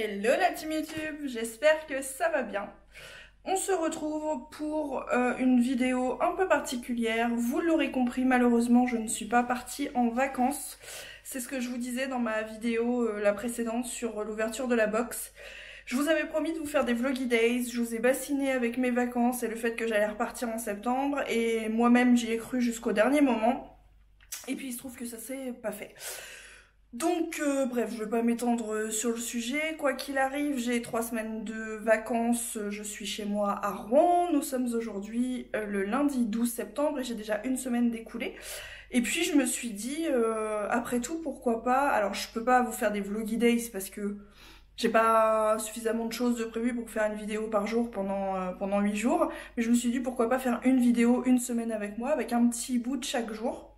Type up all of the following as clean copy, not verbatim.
Hello la team YouTube, j'espère que ça va bien. On se retrouve pour une vidéo un peu particulière. Vous l'aurez compris, malheureusement je ne suis pas partie en vacances. C'est ce que je vous disais dans ma vidéo la précédente sur l'ouverture de la box. Je vous avais promis de vous faire des vloggy days, je vous ai bassiné avec mes vacances et le fait que j'allais repartir en septembre. Et moi-même j'y ai cru jusqu'au dernier moment. Et puis il se trouve que ça s'est pas fait. Donc bref, je ne vais pas m'étendre sur le sujet. Quoi qu'il arrive, j'ai 3 semaines de vacances, je suis chez moi à Rouen. Nous sommes aujourd'hui le lundi 12 septembre et j'ai déjà une semaine d'écoulée. Et puis je me suis dit, après tout, pourquoi pas. Alors je peux pas vous faire des vloggy days parce que j'ai pas suffisamment de choses de prévues pour faire une vidéo par jour pendant 8 jours. Mais je me suis dit, pourquoi pas faire une vidéo une semaine avec moi, avec un petit bout de chaque jour.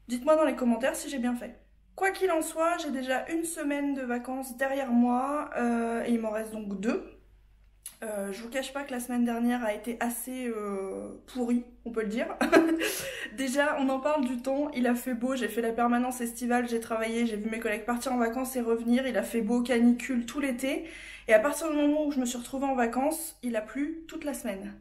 Dites-moi dans les commentaires si j'ai bien fait. Quoi qu'il en soit, j'ai déjà une semaine de vacances derrière moi et il m'en reste donc 2. Je vous cache pas que la semaine dernière a été assez pourrie, on peut le dire. Déjà, on en parle du temps, il a fait beau, j'ai fait la permanence estivale, j'ai travaillé, j'ai vu mes collègues partir en vacances et revenir, il a fait beau, canicule tout l'été. Et à partir du moment où je me suis retrouvée en vacances, il a plu toute la semaine.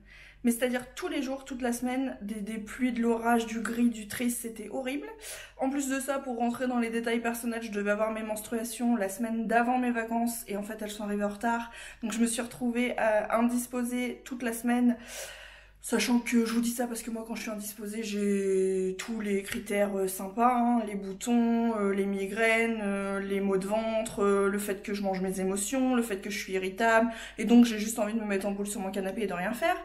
Mais c'est-à-dire tous les jours, toute la semaine, des pluies, de l'orage, du gris, du triste, c'était horrible. En plus de ça, pour rentrer dans les détails personnels, je devais avoir mes menstruations la semaine d'avant mes vacances et en fait elles sont arrivées en retard. Donc je me suis retrouvée indisposée toute la semaine, sachant que je vous dis ça parce que moi quand je suis indisposée, j'ai tous les critères sympas, hein, les boutons, les migraines, les maux de ventre, le fait que je mange mes émotions, le fait que je suis irritable et donc j'ai juste envie de me mettre en boule sur mon canapé et de rien faire.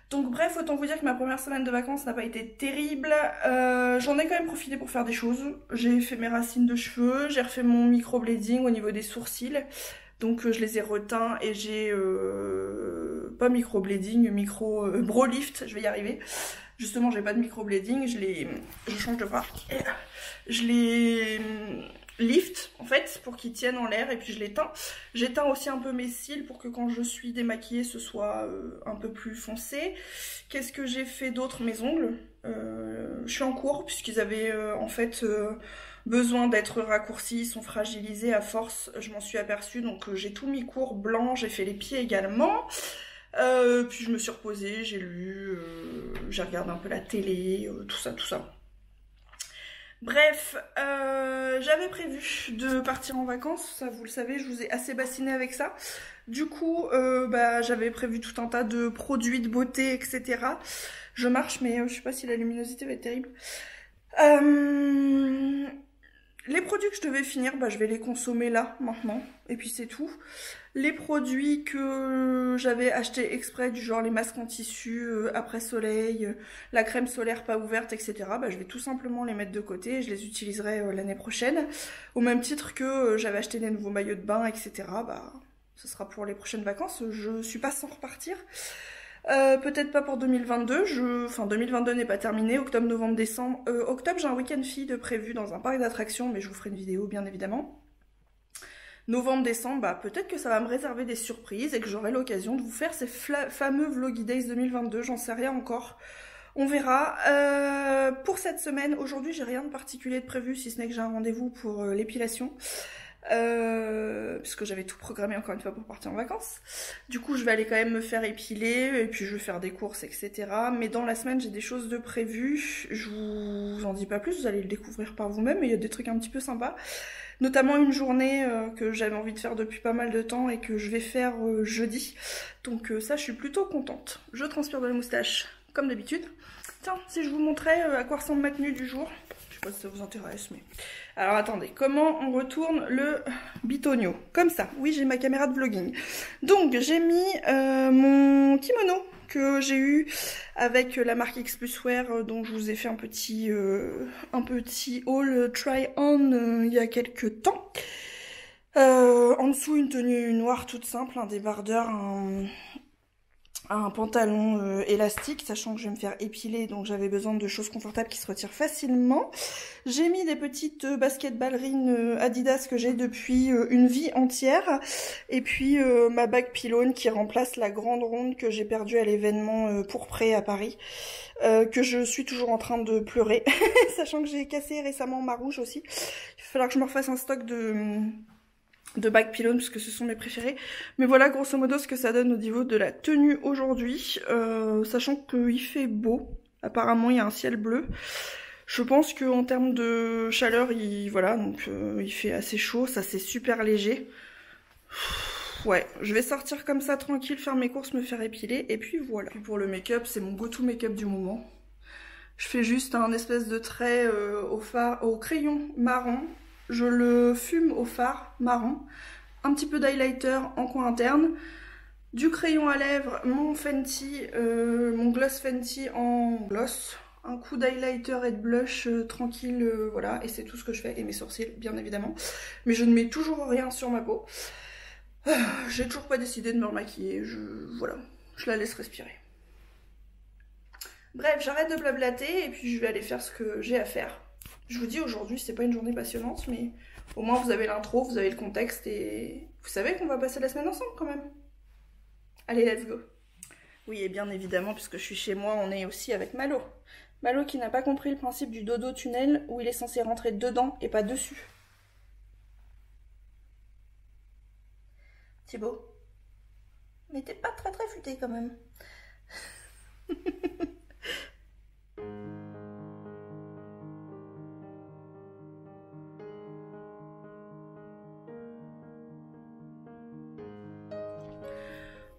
Donc bref, autant vous dire que ma première semaine de vacances n'a pas été terrible. J'en ai quand même profité pour faire des choses. J'ai fait mes racines de cheveux, j'ai refait mon microblading au niveau des sourcils. Donc je les ai reteints et j'ai... pas microblading, bro lift, je vais y arriver. Justement, j'ai pas de microblading, je change de bras. Je les lift en fait pour qu'ils tiennent en l'air et puis je les teins. J'éteins aussi un peu mes cils pour que quand je suis démaquillée ce soit un peu plus foncé. Qu'est-ce que j'ai fait d'autre? Mes ongles. Je suis en cours puisqu'ils avaient en fait besoin d'être raccourcis, ils sont fragilisés à force, je m'en suis aperçue, donc j'ai tout mis court blanc, j'ai fait les pieds également. Puis je me suis reposée, j'ai lu, j'ai regardé un peu la télé, tout ça. Bref, j'avais prévu de partir en vacances, ça vous le savez, je vous ai assez bassiné avec ça. Du coup, j'avais prévu tout un tas de produits de beauté, etc. Je marche, mais je sais pas si la luminosité va être terrible. Les produits que je devais finir, je vais les consommer là, maintenant, et puis c'est tout. Les produits que j'avais achetés exprès, du genre les masques en tissu, après soleil, la crème solaire pas ouverte, etc. Je vais tout simplement les mettre de côté et je les utiliserai l'année prochaine. Au même titre que j'avais acheté des nouveaux maillots de bain, etc. Ce sera pour les prochaines vacances, je suis pas sans repartir. Peut-être pas pour 2022, enfin 2022 n'est pas terminé, octobre, novembre, décembre. Octobre j'ai un week-end fille de prévu dans un parc d'attractions, mais je vous ferai une vidéo bien évidemment. Novembre, décembre, peut-être que ça va me réserver des surprises et que j'aurai l'occasion de vous faire ces fameux Vloggy Days 2022, j'en sais rien encore. On verra. Pour cette semaine, aujourd'hui j'ai rien de particulier de prévu si ce n'est que j'ai un rendez-vous pour l'épilation. Parce que j'avais tout programmé encore une fois pour partir en vacances. Du coup je vais aller quand même me faire épiler et puis je vais faire des courses, etc. Mais dans la semaine j'ai des choses de prévues. Je vous en dis pas plus, vous allez le découvrir par vous-même, mais il y a des trucs un petit peu sympas. Notamment une journée que j'avais envie de faire depuis pas mal de temps et que je vais faire jeudi. Donc ça je suis plutôt contente. Je transpire de la moustache comme d'habitude. Tiens, si je vous montrais à quoi ressemble ma tenue du jour. Je sais pas si ça vous intéresse, mais... Alors attendez, comment on retourne le bitonio? Comme ça, oui j'ai ma caméra de vlogging. Donc j'ai mis mon kimono que j'ai eu avec la marque X Plus Wear dont je vous ai fait un petit haul try-on il y a quelques temps. En dessous une tenue noire toute simple, un débardeur, un pantalon élastique, sachant que je vais me faire épiler, donc j'avais besoin de choses confortables qui se retirent facilement. J'ai mis des petites baskets ballerines Adidas que j'ai depuis une vie entière, et puis ma bague pylône qui remplace la grande ronde que j'ai perdue à l'événement Pourpré à Paris, que je suis toujours en train de pleurer, sachant que j'ai cassé récemment ma rouge aussi. Il va falloir que je me refasse un stock de back pylône parce que ce sont mes préférés. Mais voilà grosso modo ce que ça donne au niveau de la tenue aujourd'hui, sachant qu'il fait beau, apparemment il y a un ciel bleu. Je pense qu'en termes de chaleur, voilà, donc il fait assez chaud, ça c'est super léger. Ouais, je vais sortir comme ça tranquille, faire mes courses, me faire épiler, et puis voilà. Puis pour le make-up, c'est mon go-to make-up du moment. Je fais juste un espèce de trait au crayon marron. Je le fume au fard marron. Un petit peu d'highlighter en coin interne. Du crayon à lèvres, mon Fenty, mon gloss Fenty en gloss. Un coup d'highlighter et de blush tranquille, voilà. Et c'est tout ce que je fais. Et mes sourcils, bien évidemment. Mais je ne mets toujours rien sur ma peau. J'ai toujours pas décidé de me remaquiller. Voilà, je la laisse respirer. Bref, j'arrête de blablater et puis je vais aller faire ce que j'ai à faire. Je vous dis, aujourd'hui, c'est pas une journée passionnante, mais au moins vous avez l'intro, vous avez le contexte et vous savez qu'on va passer la semaine ensemble quand même. Allez, let's go. Oui, et bien évidemment, puisque je suis chez moi, on est aussi avec Malo. Malo qui n'a pas compris le principe du dodo tunnel où il est censé rentrer dedans et pas dessus. Thibaut, mais t'es pas très futé quand même.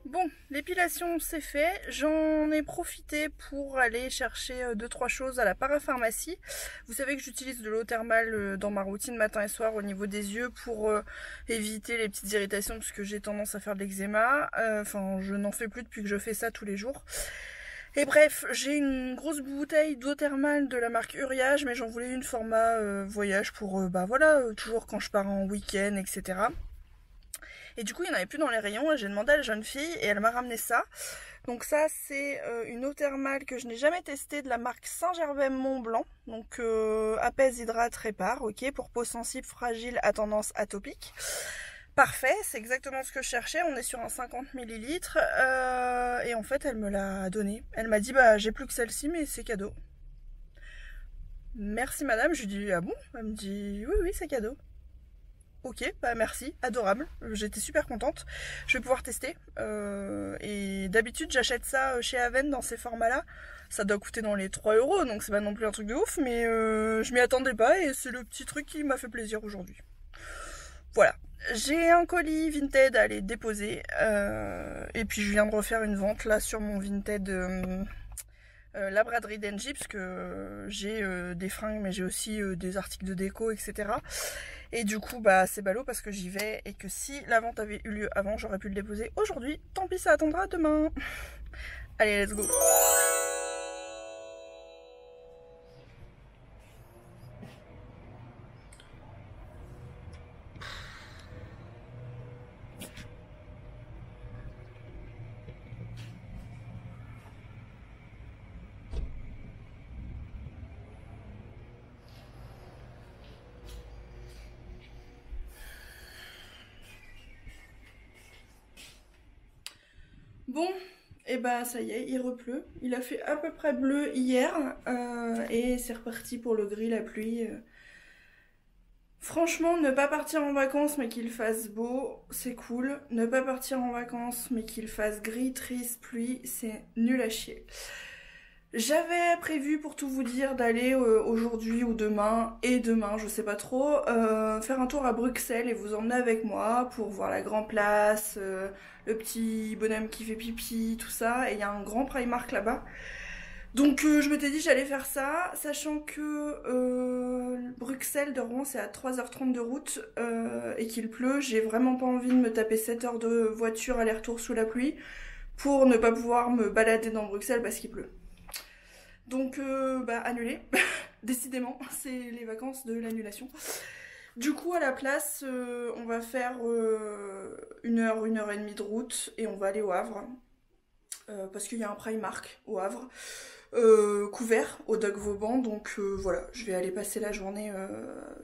Bon, l'épilation c'est fait, j'en ai profité pour aller chercher 2-3 choses à la parapharmacie. Vous savez que j'utilise de l'eau thermale dans ma routine matin et soir au niveau des yeux pour éviter les petites irritations parce que j'ai tendance à faire de l'eczéma. Enfin, je n'en fais plus depuis que je fais ça tous les jours. Et bref, j'ai une grosse bouteille d'eau thermale de la marque Uriage, mais j'en voulais une format voyage pour, bah voilà, toujours quand je pars en week-end, etc. Et du coup, il n'y en avait plus dans les rayons et j'ai demandé à la jeune fille et elle m'a ramené ça. Donc ça, c'est une eau thermale que je n'ai jamais testée de la marque Saint-Gervais-Mont-Blanc. Donc apaise, hydrate, répare, ok, pour peau sensible, fragile, à tendance atopique. Parfait, c'est exactement ce que je cherchais, on est sur un 50 ml et en fait elle me l'a donné. Elle m'a dit bah j'ai plus que celle-ci mais c'est cadeau. Merci madame, je lui dis ah bon? Elle me dit oui c'est cadeau. Ok, bah merci, adorable, j'étais super contente, je vais pouvoir tester. Et d'habitude j'achète ça chez Aven dans ces formats-là, ça doit coûter dans les 3 €, donc c'est pas non plus un truc de ouf, mais je m'y attendais pas et c'est le petit truc qui m'a fait plaisir aujourd'hui. Voilà, j'ai un colis Vinted à aller déposer, et puis je viens de refaire une vente là sur mon Vinted la braderie d'Engie, parce que j'ai des fringues mais j'ai aussi des articles de déco, etc. Et du coup bah c'est ballot parce que j'y vais et que si la vente avait eu lieu avant j'aurais pu le déposer aujourd'hui. Tant pis, ça attendra demain. Allez, let's go. Bon, et bah ça y est, il repleut. Il a fait à peu près bleu hier et c'est reparti pour le gris, la pluie. Franchement, ne pas partir en vacances mais qu'il fasse beau, c'est cool. Ne pas partir en vacances mais qu'il fasse gris, triste, pluie, c'est nul à chier. J'avais prévu, pour tout vous dire, d'aller aujourd'hui ou demain, et demain, je sais pas trop, faire un tour à Bruxelles et vous emmener avec moi pour voir la Grand Place, le petit bonhomme qui fait pipi, tout ça. Et il y a un grand Primark là-bas. Donc je m'étais dit j'allais faire ça, sachant que Bruxelles de Rouen c'est à 3h30 de route et qu'il pleut. J'ai vraiment pas envie de me taper 7 heures de voiture aller-retour sous la pluie pour ne pas pouvoir me balader dans Bruxelles parce qu'il pleut. Donc bah annulé, décidément, c'est les vacances de l'annulation. Du coup à la place, on va faire 1h et demie de route et on va aller au Havre. Parce qu'il y a un Primark au Havre, couvert au Dock Vauban, donc voilà, je vais aller passer la journée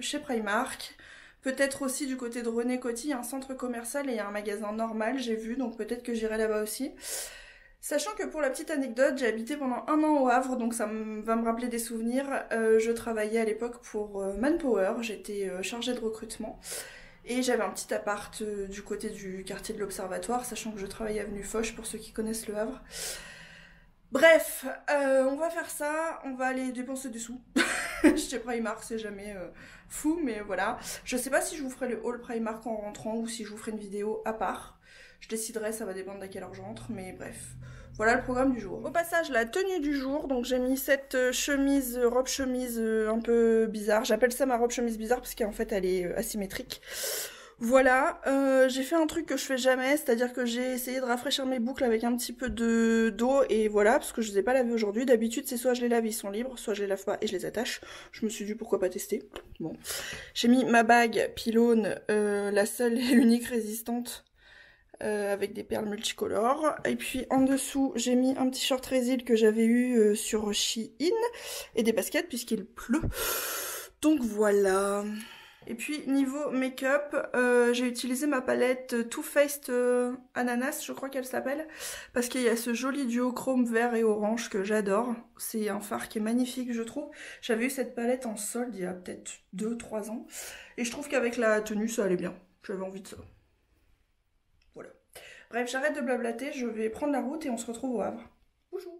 chez Primark. Peut-être aussi du côté de René Coty, il y a un centre commercial et il y a un magasin normal, j'ai vu, donc peut-être que j'irai là-bas aussi. Sachant que pour la petite anecdote, j'ai habité pendant 1 an au Havre, donc ça va me rappeler des souvenirs. Je travaillais à l'époque pour Manpower, j'étais chargée de recrutement. Et j'avais un petit appart du côté du quartier de l'Observatoire, sachant que je travaille avenue Foch pour ceux qui connaissent le Havre. Bref, on va faire ça, on va aller dépenser des sous. Chez Primark, c'est jamais fou, mais voilà. Je sais pas si je vous ferai le haul Primark en rentrant ou si je vous ferai une vidéo à part. Je déciderai, ça va dépendre à quelle heure j'entre, mais bref. Voilà le programme du jour. Au passage, la tenue du jour, donc j'ai mis cette chemise, robe chemise un peu bizarre. J'appelle ça ma robe chemise bizarre parce qu'en fait elle est asymétrique. Voilà, j'ai fait un truc que je fais jamais, c'est-à-dire que j'ai essayé de rafraîchir mes boucles avec un petit peu d'eau et voilà, parce que je les ai pas lavées aujourd'hui. D'habitude c'est soit je les lave, ils sont libres, soit je les lave pas et je les attache. Je me suis dit pourquoi pas tester. Bon, j'ai mis ma bague Pylone, la seule et unique résistante. Avec des perles multicolores. Et puis en dessous, j'ai mis un petit short résil que j'avais eu sur Shein et des baskets puisqu'il pleut. Donc voilà. Et puis niveau make-up, j'ai utilisé ma palette Too Faced Ananas, je crois qu'elle s'appelle, parce qu'il y a ce joli duochrome vert et orange que j'adore. C'est un fard qui est magnifique, je trouve. J'avais eu cette palette en solde il y a peut-être 2-3 ans. Et je trouve qu'avec la tenue, ça allait bien. J'avais envie de ça. Voilà. Bref, j'arrête de blablater, je vais prendre la route et on se retrouve au Havre. Bonjour.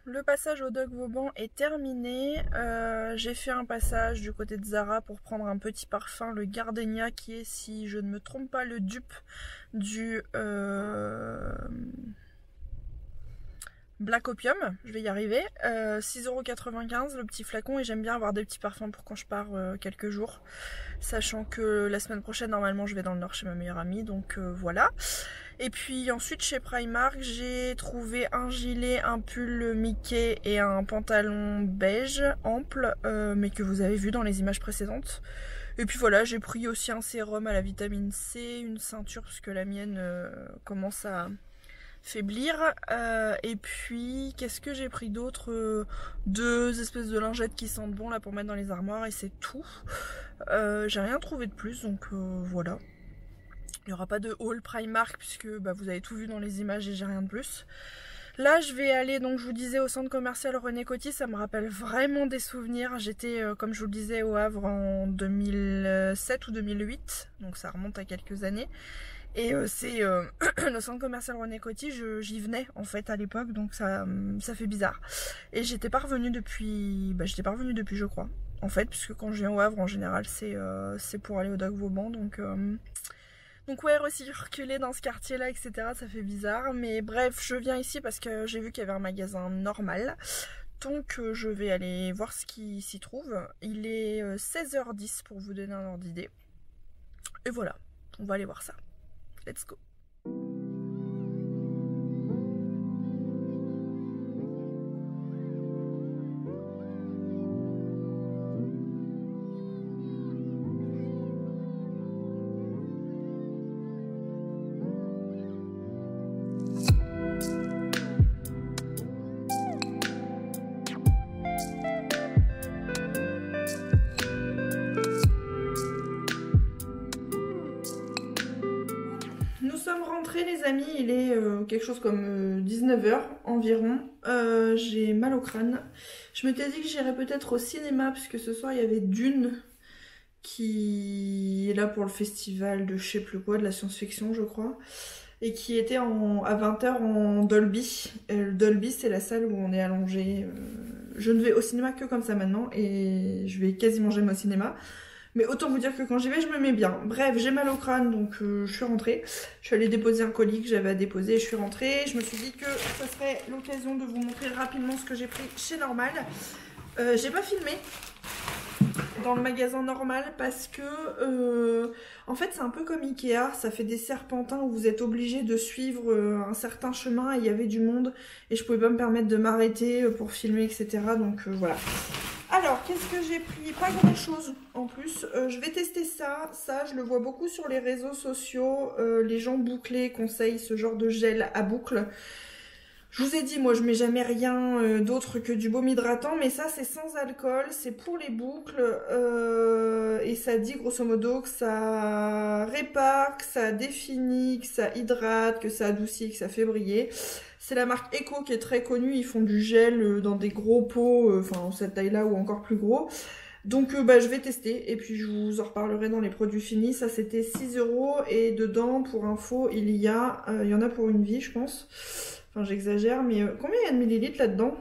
le passage au Doc Vauban est terminé. J'ai fait un passage du côté de Zara pour prendre un petit parfum, le Gardenia, qui est, si je ne me trompe pas, le dupe du Black Opium. Je vais y arriver. 6,95 € le petit flacon, et j'aime bien avoir des petits parfums pour quand je pars quelques jours. Sachant que la semaine prochaine, normalement, je vais dans le Nord chez ma meilleure amie, donc voilà. Et puis ensuite chez Primark, j'ai trouvé un gilet, un pull Mickey et un pantalon beige ample, mais que vous avez vu dans les images précédentes. Et puis voilà, j'ai pris aussi un sérum à la vitamine C, une ceinture parce que la mienne commence à faiblir. Et puis qu'est-ce que j'ai pris d'autre? 2 espèces de lingettes qui sentent bon là pour mettre dans les armoires, et c'est tout. J'ai rien trouvé de plus, donc voilà. Il n'y aura pas de haul Primark puisque vous avez tout vu dans les images et j'ai rien de plus. Là je vais aller, donc je vous disais, au centre commercial René Coty. Ça me rappelle vraiment des souvenirs. J'étais comme je vous le disais au Havre en 2007 ou 2008, donc ça remonte à quelques années. Et c'est le centre commercial René Coty, j'y venais en fait à l'époque, donc ça fait bizarre. Et j'étais pas revenue depuis, je crois, en fait, puisque quand je viens au Havre en général c'est pour aller au Doc Vauban, donc ouais, recirculer dans ce quartier-là, etc., ça fait bizarre. Mais bref, je viens ici parce que j'ai vu qu'il y avait un magasin normal. Donc je vais aller voir ce qui s'y trouve. Il est 16h10 pour vous donner un ordre d'idée. Et voilà, on va aller voir ça. Let's go. Nous sommes rentrés les amis, il est quelque chose comme 19 h environ. J'ai mal au crâne. Je m'étais dit que j'irais peut-être au cinéma puisque ce soir il y avait Dune qui est là pour le festival de je sais plus quoi, de la science-fiction je crois. Et qui était à 20 h en Dolby. Le Dolby c'est la salle où on est allongé. Je ne vais au cinéma que comme ça maintenant et je vais quasiment jamais au cinéma. Mais autant vous dire que quand j'y vais, je me mets bien. Bref, j'ai mal au crâne, donc je suis rentrée. Je suis allée déposer un colis que j'avais à déposer et je suis rentrée. Je me suis dit que ça serait l'occasion de vous montrer rapidement ce que j'ai pris chez Normal. J'ai pas filmé dans le magasin Normal parce que en fait c'est un peu comme Ikea, ça fait des serpentins où vous êtes obligé de suivre un certain chemin, et il y avait du monde et je pouvais pas me permettre de m'arrêter pour filmer, etc. Donc voilà. Alors, qu'est-ce que j'ai pris? Pas grand chose en plus. Je vais tester ça. Ça, je le vois beaucoup sur les réseaux sociaux. Les gens bouclés conseillent ce genre de gel à boucle. Je vous ai dit, moi, je mets jamais rien d'autre que du baume hydratant. Mais ça, c'est sans alcool. C'est pour les boucles. Et ça dit, grosso modo, que ça répare, que ça définit, que ça hydrate, que ça adoucit, que ça fait briller. C'est la marque Eco qui est très connue, ils font du gel dans des gros pots, enfin cette taille-là ou encore plus gros. Donc je vais tester et puis je vous en reparlerai dans les produits finis. Ça c'était 6 € et dedans, pour info, il y en a pour une vie je pense. Enfin j'exagère, mais combien il y a de millilitres là-dedans?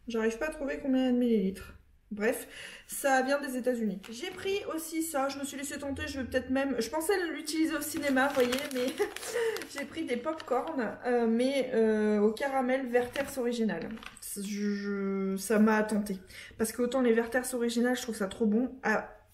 J'arrive pas à trouver combien il y a de millilitres. Bref, ça vient des États-Unis. J'ai pris aussi ça, je me suis laissé tenter, je vais peut-être même... Je pensais l'utiliser au cinéma, vous voyez, mais j'ai pris des pop-corn, mais au caramel Werther's original. Ça m'a tenté. Parce que autant les Werther's original, je trouve ça trop bon.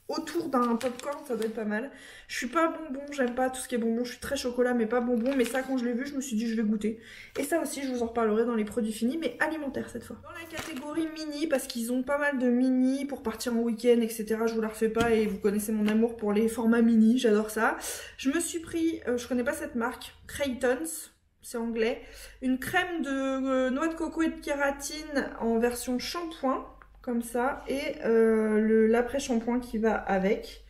Autour d'un popcorn, ça doit être pas mal. Je suis pas bonbon, j'aime pas tout ce qui est bonbon. Je suis très chocolat, mais pas bonbon. Mais ça, quand je l'ai vu, je me suis dit, je vais goûter. Et ça aussi, je vous en reparlerai dans les produits finis, mais alimentaires cette fois. Dans la catégorie mini, parce qu'ils ont pas mal de mini pour partir en week-end, etc. Je vous la refais pas et vous connaissez mon amour pour les formats mini, j'adore ça. Je me suis pris, je connais pas cette marque, Creighton's. C'est anglais. Une crème de noix de coco et de kératine en version shampoing. Comme ça, et l'après-shampoing qui va avec.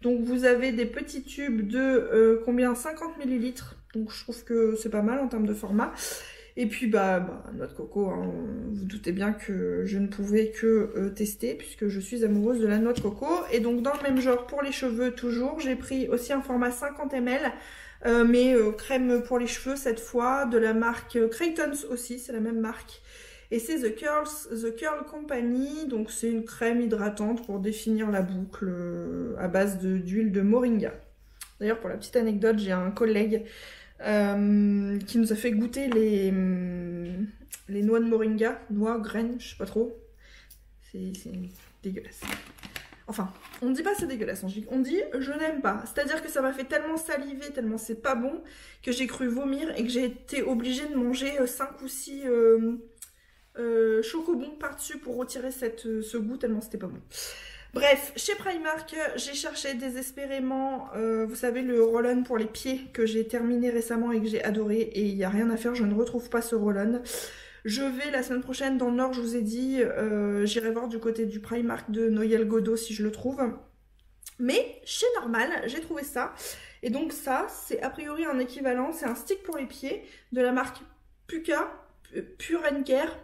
Donc vous avez des petits tubes de combien, 50 ml. Donc je trouve que c'est pas mal en termes de format. Et puis noix de coco, hein, vous doutez bien que je ne pouvais que tester puisque je suis amoureuse de la noix de coco. Et donc dans le même genre pour les cheveux toujours, j'ai pris aussi un format 50 ml. Mais crème pour les cheveux cette fois, de la marque Creighton's aussi, c'est la même marque. Et c'est The Curl Company, donc c'est une crème hydratante pour définir la boucle à base d'huile de moringa. D'ailleurs, pour la petite anecdote, j'ai un collègue qui nous a fait goûter les noix de moringa, noix, graines, je sais pas trop. C'est dégueulasse. Enfin, on dit pas c'est dégueulasse, on dit je n'aime pas. C'est-à-dire que ça m'a fait tellement saliver, tellement c'est pas bon, que j'ai cru vomir et que j'ai été obligée de manger 5 ou 6 chocobons par-dessus pour retirer ce goût, tellement c'était pas bon. Bref, chez Primark, j'ai cherché désespérément, vous savez, le roll-on pour les pieds que j'ai terminé récemment et que j'ai adoré. Et il n'y a rien à faire, je ne retrouve pas ce roll-on. Je vais la semaine prochaine dans le Nord, je vous ai dit, j'irai voir du côté du Primark de Noël Godot si je le trouve. Mais chez Normal, j'ai trouvé ça. Et donc ça, c'est a priori un équivalent, c'est un stick pour les pieds de la marque Puka, Pure & Care.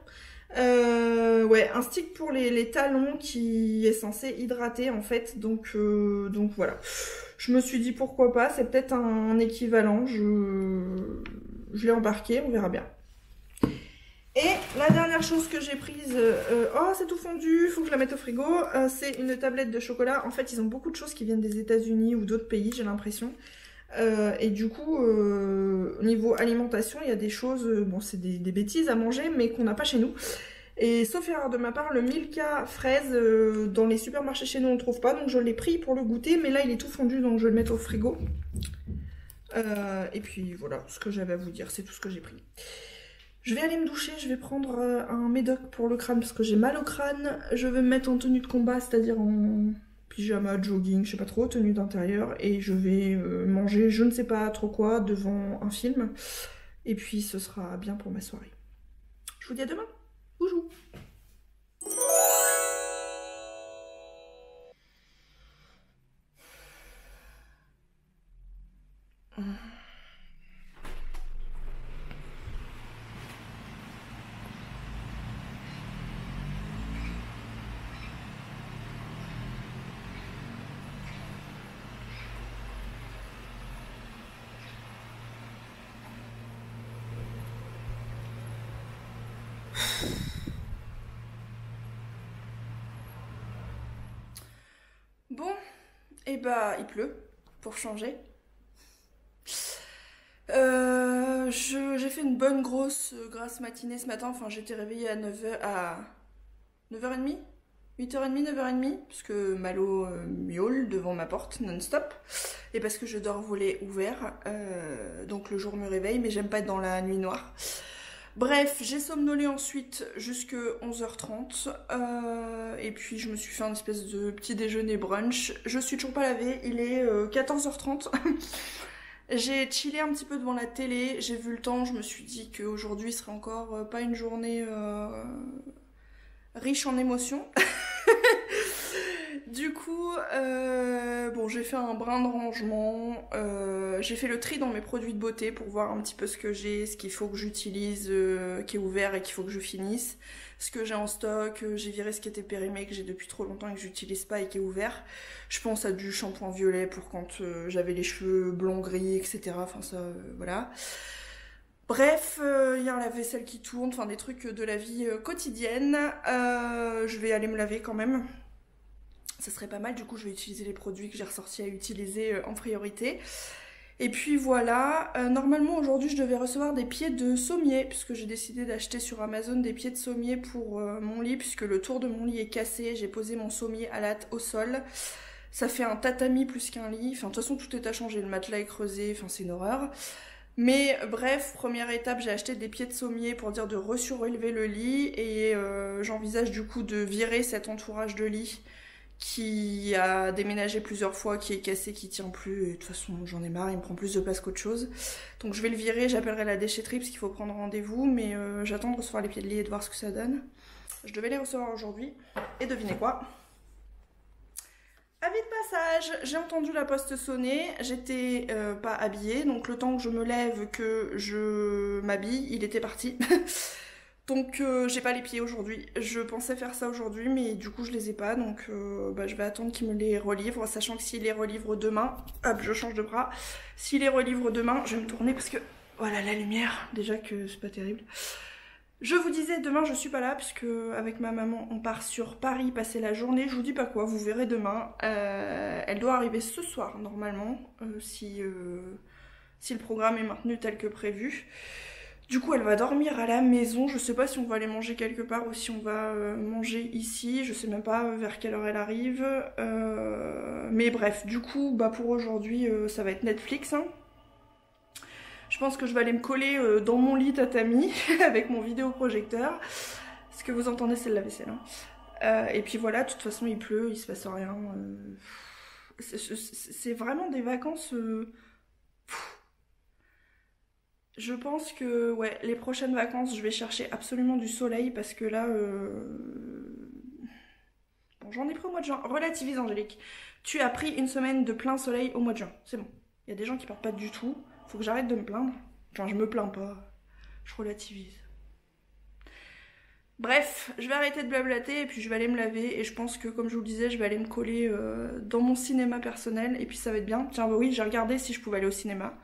Ouais, un stick pour les talons qui est censé hydrater en fait, donc voilà. Je me suis dit pourquoi pas, c'est peut-être un équivalent, je l'ai embarqué, on verra bien. Et la dernière chose que j'ai prise, oh c'est tout fondu, faut que je la mette au frigo, c'est une tablette de chocolat. En fait ils ont beaucoup de choses qui viennent des États-Unis ou d'autres pays, j'ai l'impression. Et du coup, au niveau alimentation, il y a des choses, bon c'est des bêtises à manger, mais qu'on n'a pas chez nous. Et sauf erreur de ma part, le Milka fraise, dans les supermarchés chez nous on ne trouve pas, donc je l'ai pris pour le goûter, mais là il est tout fondu, donc je vais le mettre au frigo. Et puis voilà, ce que j'avais à vous dire, c'est tout ce que j'ai pris. Je vais aller me doucher, je vais prendre un médoc pour le crâne, parce que j'ai mal au crâne. Je vais me mettre en tenue de combat, c'est-à-dire en pyjama, jogging, je sais pas trop, tenue d'intérieur, et je vais manger je ne sais pas trop quoi devant un film, et puis ce sera bien pour ma soirée. Je vous dis à demain, boujou. Bon, et bah il pleut, pour changer. J'ai fait une bonne grosse grasse matinée ce matin, enfin j'étais réveillée à 9h30 8h30, 9h30, parce que Malo miaule devant ma porte non-stop, et parce que je dors volet ouvert, donc le jour me réveille, mais j'aime pas être dans la nuit noire. Bref, j'ai somnolé ensuite jusque 11h30, et puis je me suis fait un espèce de petit déjeuner brunch. Je suis toujours pas lavée, il est 14h30. J'ai chillé un petit peu devant la télé, j'ai vu le temps, je me suis dit qu'aujourd'hui serait encore pas une journée riche en émotions. Du coup, bon, j'ai fait un brin de rangement, j'ai fait le tri dans mes produits de beauté pour voir un petit peu ce que j'ai, ce qu'il faut que j'utilise, qui est ouvert et qu'il faut que je finisse, ce que j'ai en stock, j'ai viré ce qui était périmé, que j'ai depuis trop longtemps et que j'utilise pas et qui est ouvert. Je pense à du shampoing violet pour quand j'avais les cheveux blonds, gris, etc. Enfin ça, voilà. Bref, il y a un lave-vaisselle qui tourne, enfin des trucs de la vie quotidienne. Je vais aller me laver quand même. Ça serait pas mal, du coup je vais utiliser les produits que j'ai ressortis à utiliser en priorité. Et puis voilà, normalement aujourd'hui je devais recevoir des pieds de sommier, puisque j'ai décidé d'acheter sur Amazon des pieds de sommier pour mon lit, puisque le tour de mon lit est cassé, j'ai posé mon sommier au sol. Ça fait un tatami plus qu'un lit, enfin de toute façon tout est à changer, le matelas est creusé, enfin c'est une horreur. Mais bref, première étape, j'ai acheté des pieds de sommier pour dire de resurélever le lit, et j'envisage du coup de virer cet entourage de lit qui a déménagé plusieurs fois, qui est cassé, qui tient plus, et de toute façon j'en ai marre, il me prend plus de place qu'autre chose. Donc je vais le virer, j'appellerai la déchetterie parce qu'il faut prendre rendez-vous, mais j'attends de recevoir les pieds de lit et de voir ce que ça donne. Je devais les recevoir aujourd'hui, et devinez quoi? Avis de passage, j'ai entendu la poste sonner, j'étais pas habillée, donc le temps que je me lève, que je m'habille, il était parti. Donc j'ai pas les pieds aujourd'hui, je pensais faire ça aujourd'hui mais du coup je les ai pas, donc je vais attendre qu'il me les relivre, sachant que s'il les relivre demain, hop je change de bras, s'il les relivre demain, je vais me tourner parce que voilà la lumière, déjà que c'est pas terrible. Je vous disais, demain je suis pas là puisque avec ma maman on part sur Paris passer la journée. Je vous dis pas quoi, vous verrez demain. Elle doit arriver ce soir normalement, si le programme est maintenu tel que prévu. Du coup elle va dormir à la maison. Je sais pas si on va aller manger quelque part ou si on va manger ici. Je sais même pas vers quelle heure elle arrive. Mais bref, du coup bah pour aujourd'hui ça va être Netflix, hein. Je pense que je vais aller me coller dans mon lit tatami avec mon vidéoprojecteur. Ce que vous entendez, c'est le lave-vaisselle, hein. Et puis voilà, de toute façon il pleut, il se passe rien. C'est vraiment des vacances... Je pense que ouais, les prochaines vacances, je vais chercher absolument du soleil parce que là... Bon, j'en ai pris au mois de juin. Relativise, Angélique. Tu as pris une semaine de plein soleil au mois de juin. C'est bon. Il y a des gens qui partent pas du tout. Faut que j'arrête de me plaindre. Enfin, je me plains pas. Je relativise. Bref, je vais arrêter de blablater et puis je vais aller me laver. Et je pense que, comme je vous le disais, je vais aller me coller dans mon cinéma personnel. Et puis ça va être bien. Tiens, bah oui, j'ai regardé si je pouvais aller au cinéma.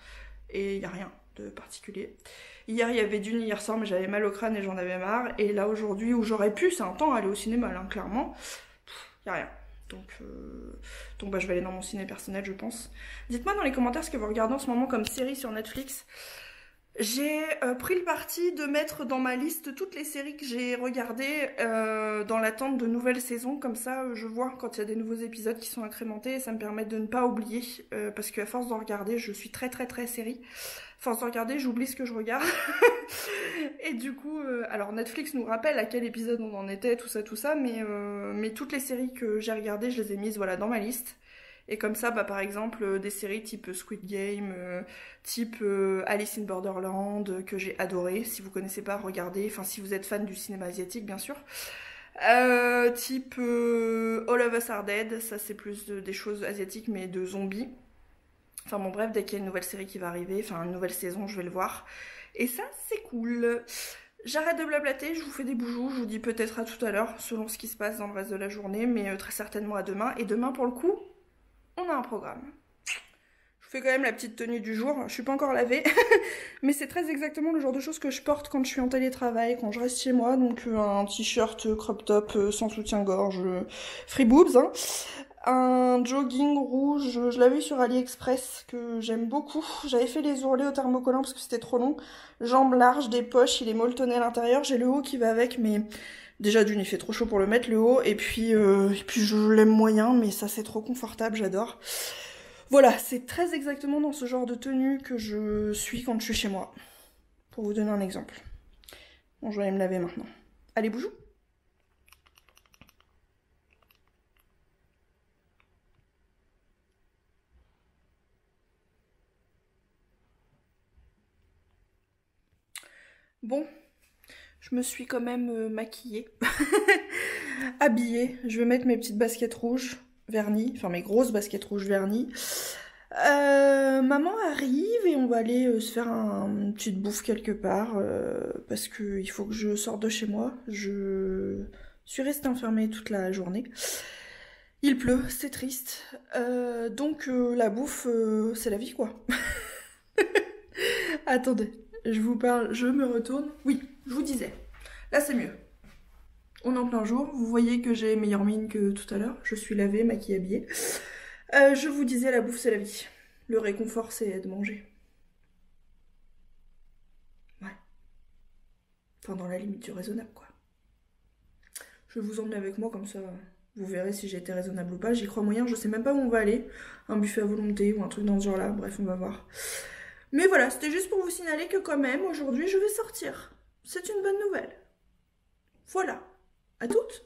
Et il n'y a rien de particulier. Hier, il y avait Dune hier soir, mais j'avais mal au crâne et j'en avais marre. Et là, aujourd'hui, où j'aurais pu, c'est un temps, aller au cinéma, là, clairement. Il n'y a rien. Donc bah, je vais aller dans mon ciné personnel, je pense. Dites-moi dans les commentaires ce que vous regardez en ce moment comme série sur Netflix. J'ai pris le parti de mettre dans ma liste toutes les séries que j'ai regardées dans l'attente de nouvelles saisons. Comme ça, je vois quand il y a des nouveaux épisodes qui sont incrémentés et ça me permet de ne pas oublier. Parce qu'à force d'en regarder, je suis très série. À force de regarder, j'oublie ce que je regarde. Et du coup, alors Netflix nous rappelle à quel épisode on en était, tout ça, mais toutes les séries que j'ai regardées, je les ai mises voilà, dans ma liste. Et comme ça, bah, par exemple, des séries type Squid Game, type Alice in Borderland, que j'ai adoré. Si vous connaissez pas, regardez. Enfin, si vous êtes fan du cinéma asiatique, bien sûr. Type All of Us Are Dead, ça c'est plus des choses asiatiques, mais de zombies. Enfin bon, bref, dès qu'il y a une nouvelle série qui va arriver, enfin une nouvelle saison, je vais le voir. Et ça, c'est cool. J'arrête de blablater, je vous fais des boujous, je vous dis peut-être à tout à l'heure, selon ce qui se passe dans le reste de la journée, mais très certainement à demain. Et demain, pour le coup, on a un programme. Je vous fais quand même la petite tenue du jour, je suis pas encore lavée, mais c'est très exactement le genre de choses que je porte quand je suis en télétravail, quand je reste chez moi, donc un t-shirt crop top sans soutien-gorge, free boobs, hein. Un jogging rouge, je l'avais vu sur AliExpress, que j'aime beaucoup. J'avais fait les ourlets au thermocollant parce que c'était trop long. Jambes larges, des poches, il est molletonné à l'intérieur. J'ai le haut qui va avec, mais déjà d'une, il fait trop chaud pour le mettre, le haut. Et puis je l'aime moyen, mais ça c'est trop confortable, j'adore. Voilà, c'est très exactement dans ce genre de tenue que je suis quand je suis chez moi. Pour vous donner un exemple. Bon, je vais aller me laver maintenant. Allez, boujou! Bon, je me suis quand même maquillée, habillée. Je vais mettre mes petites baskets rouges vernies, enfin mes grosses baskets rouges vernies. Maman arrive et on va aller se faire une petite bouffe quelque part parce qu'il faut que je sorte de chez moi. Je suis restée enfermée toute la journée. Il pleut, c'est triste. Donc la bouffe, c'est la vie quoi. Attendez. Je vous parle, je me retourne. Oui, je vous disais. Là, c'est mieux. On est en plein jour. Vous voyez que j'ai meilleure mine que tout à l'heure. Je suis lavée, maquillée, habillée. Je vous disais, la bouffe, c'est la vie. Le réconfort, c'est de manger. Ouais. Enfin, dans la limite du raisonnable, quoi. Je vais vous emmener avec moi, comme ça, vous verrez si j'ai été raisonnable ou pas. J'y crois moyen, je sais même pas où on va aller. Un buffet à volonté ou un truc dans ce genre-là. Bref, on va voir. Mais voilà, c'était juste pour vous signaler que quand même, aujourd'hui, je vais sortir. C'est une bonne nouvelle. Voilà. À toutes!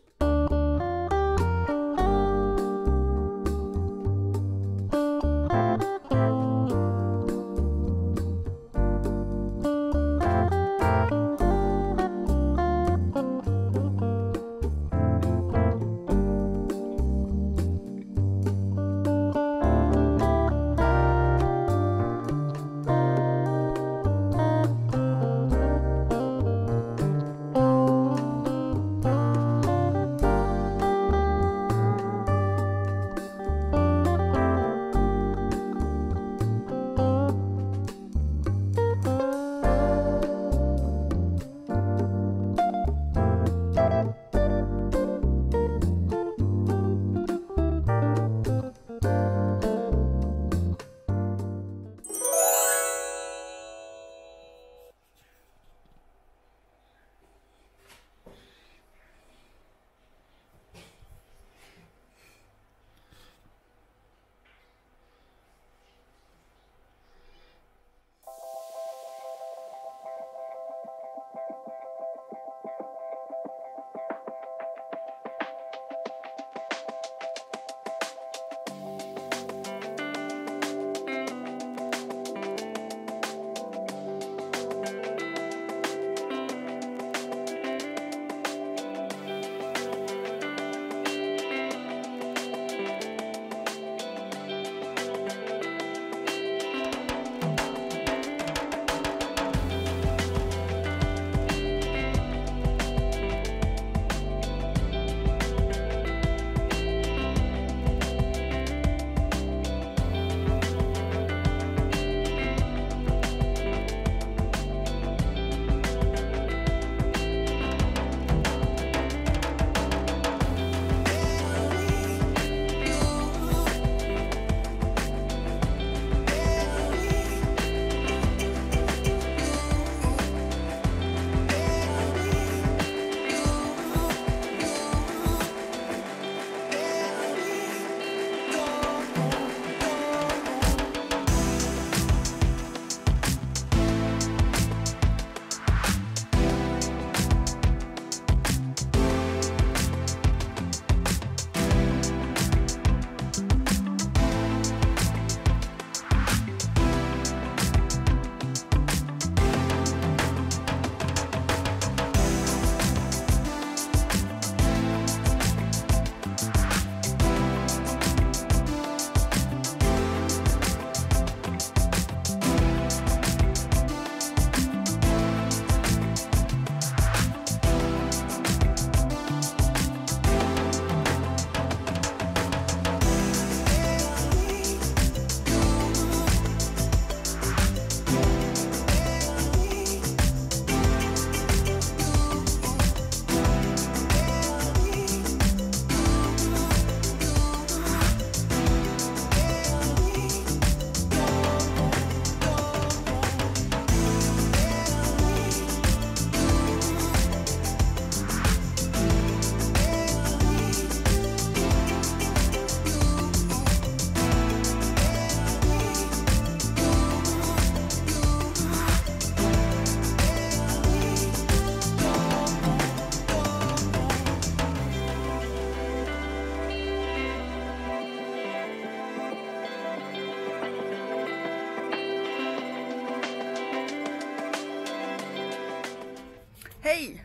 Hey!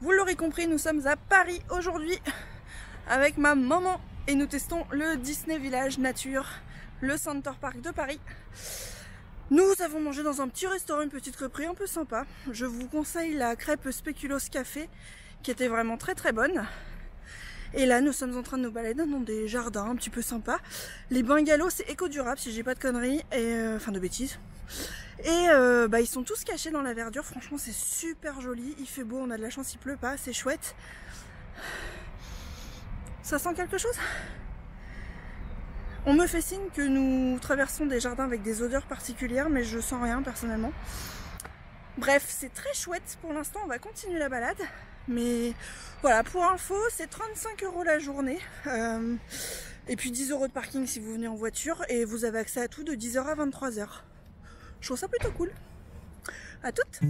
Vous l'aurez compris, nous sommes à Paris aujourd'hui avec ma maman et nous testons le Disney Village Nature, le Center Park de Paris. Nous avons mangé dans un petit restaurant, une petite crêperie un peu sympa. Je vous conseille la crêpe Spéculoos Café qui était vraiment très très bonne. Et là nous sommes en train de nous balader dans des jardins un petit peu sympas. Les bungalows c'est éco-durable si j'ai pas de conneries, et enfin de bêtises. Et ils sont tous cachés dans la verdure, franchement c'est super joli, il fait beau, on a de la chance, il pleut pas, c'est chouette. Ça sent quelque chose? On me fait signe que nous traversons des jardins avec des odeurs particulières, mais je sens rien personnellement. Bref, c'est très chouette pour l'instant, on va continuer la balade. Mais voilà, pour info, c'est 35 € la journée. Et puis 10 € de parking si vous venez en voiture. Et vous avez accès à tout de 10 h à 23 h. Je trouve ça plutôt cool. À toutes!